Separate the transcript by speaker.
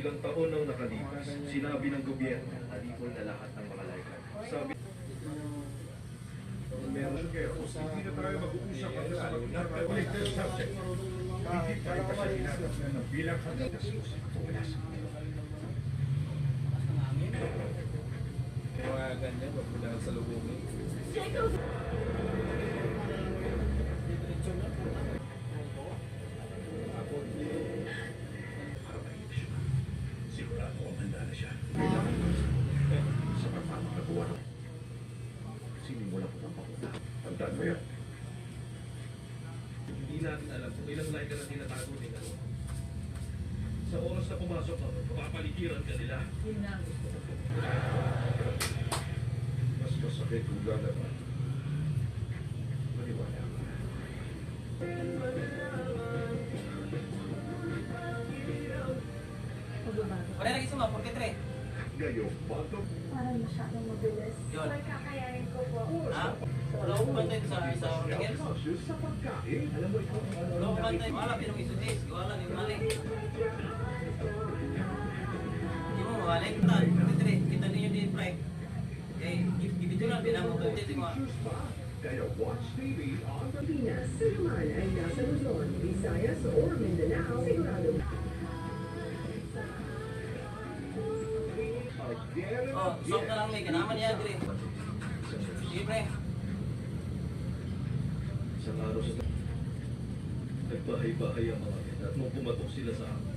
Speaker 1: Ilang taon nang nakalipas, sinabi ng gobyerno, alipol na lahat ng mga laykan. Sabi, meron kayo, hindi na tayo mag-uusap at sa mag-collective subject. Hindi tayo kasi ginagawa ng bilang hanggang discuss.
Speaker 2: Mga ganyan, wag mo lang sa lubungin.
Speaker 1: Sigurado ko manda na siya. Sa pagpapagawa ng sinimula ko ng papunta. Tandaan mo yan. Hindi natin alam kung ilang lahat ka na tinatago nila. Sa oras na pumasok ka, kapapaligiran ka nila.
Speaker 3: Yun na ang gusto ko.
Speaker 1: Mas masakit kung lalaban. Maniwala ka.
Speaker 3: Magbabago.
Speaker 4: Wala lagi suma, porque 3.
Speaker 1: Ngayong bago.
Speaker 5: Parang masyadong mabilis.
Speaker 4: Yun.
Speaker 5: May kakayanin ko po.
Speaker 4: Ha? Wala akong bantay sa Origel.
Speaker 1: Sa pagkain, alam mo ikaw ang
Speaker 4: Wala akong bantay. Wala, pinong isudis. Wala, yung mali. Hindi mo mawalik. Porque 3. Kita ninyo din, Frank. Okay, ibigyo lang, bilang mo 20 mo.
Speaker 1: Kaya watch TV on the
Speaker 6: Pilipinas, sino man ay nasa Luzon, Visayas or Mindanao, sigurado
Speaker 1: again and
Speaker 4: Oh, soft na lang may ganaman niya, Dre. Sige, pre.
Speaker 1: Isang araw sa nagbahay-bahay ang mga yan at nung pumatok sila sa akin.